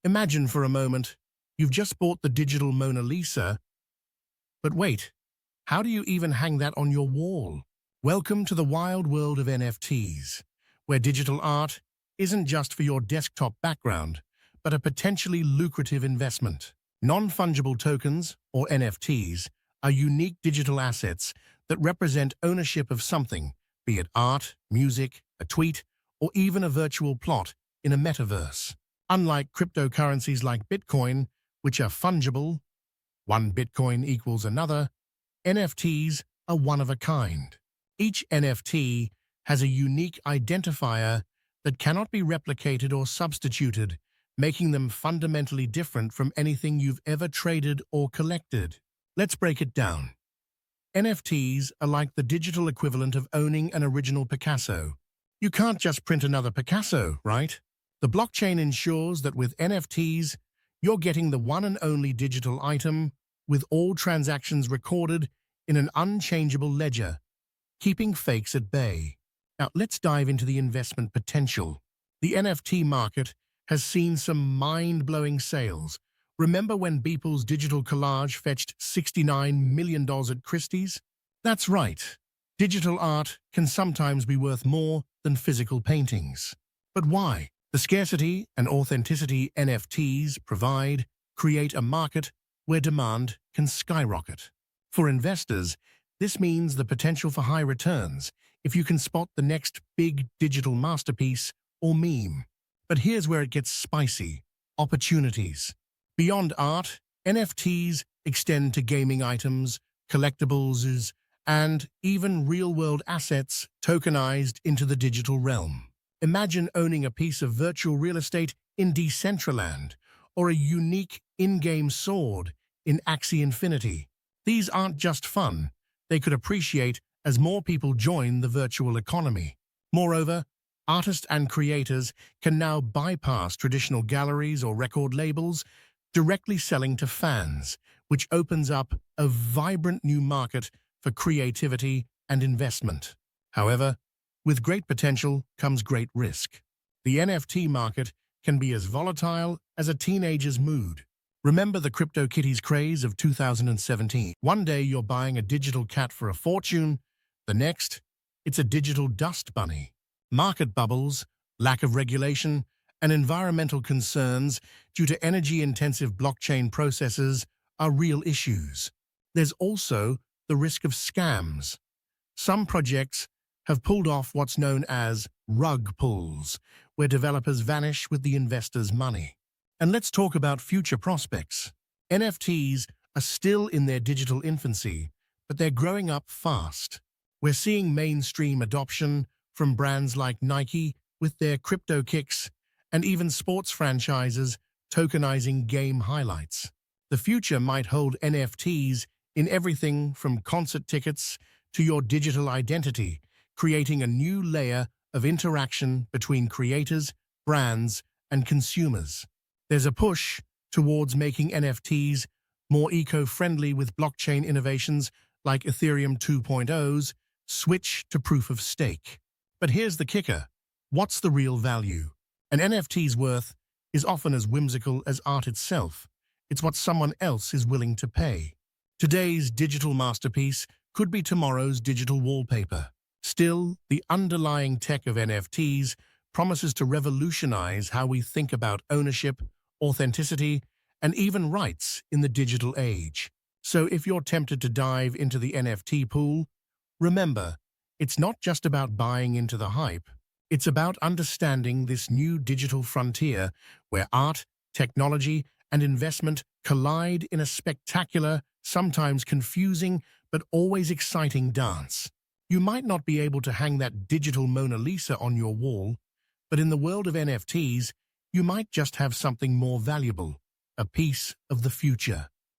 Imagine for a moment, you've just bought the digital Mona Lisa, but wait, how do you even hang that on your wall? Welcome to the wild world of NFTs, where digital art isn't just for your desktop background, but a potentially lucrative investment. Non-fungible tokens, or NFTs, are unique digital assets that represent ownership of something, be it art, music, a tweet, or even a virtual plot in a metaverse. Unlike cryptocurrencies like Bitcoin, which are fungible, one Bitcoin equals another, NFTs are one of a kind. Each NFT has a unique identifier that cannot be replicated or substituted, making them fundamentally different from anything you've ever traded or collected. Let's break it down. NFTs are like the digital equivalent of owning an original Picasso. You can't just print another Picasso, right? The blockchain ensures that with NFTs, you're getting the one and only digital item with all transactions recorded in an unchangeable ledger, keeping fakes at bay. Now, let's dive into the investment potential. The NFT market has seen some mind-blowing sales. Remember when Beeple's digital collage fetched $69 million at Christie's? That's right. Digital art can sometimes be worth more than physical paintings. But why? The scarcity and authenticity NFTs provide create a market where demand can skyrocket. For investors, this means the potential for high returns if you can spot the next big digital masterpiece or meme. But here's where it gets spicy. Opportunities. Beyond art, NFTs extend to gaming items, collectibles, and even real-world assets tokenized into the digital realm. Imagine owning a piece of virtual real estate in Decentraland or a unique in-game sword in Axie Infinity. These aren't just fun. They could appreciate as more people join the virtual economy. Moreover, artists and creators can now bypass traditional galleries or record labels, directly selling to fans, which opens up a vibrant new market for creativity and investment. However, with great potential comes great risk. The NFT market can be as volatile as a teenager's mood. Remember the CryptoKitties craze of 2017? One day you're buying a digital cat for a fortune, the next, it's a digital dust bunny. Market bubbles, lack of regulation, and environmental concerns due to energy-intensive blockchain processes are real issues. There's also the risk of scams. Some projects have pulled off what's known as rug pulls, where developers vanish with the investors' money. And let's talk about future prospects. NFTs are still in their digital infancy, but they're growing up fast. We're seeing mainstream adoption from brands like Nike with their crypto kicks, and even sports franchises tokenizing game highlights. The future might hold NFTs in everything from concert tickets to your digital identity, creating a new layer of interaction between creators, brands, and consumers. There's a push towards making NFTs more eco-friendly with blockchain innovations like Ethereum 2.0's switch to proof of stake. But here's the kicker. What's the real value? An NFT's worth is often as whimsical as art itself. It's what someone else is willing to pay. Today's digital masterpiece could be tomorrow's digital wallpaper. Still, the underlying tech of NFTs promises to revolutionize how we think about ownership, authenticity, and even rights in the digital age. So if you're tempted to dive into the NFT pool, remember, it's not just about buying into the hype. It's about understanding this new digital frontier where art, technology, and investment collide in a spectacular, sometimes confusing, but always exciting dance. You might not be able to hang that digital Mona Lisa on your wall, but in the world of NFTs, you might just have something more valuable, a piece of the future.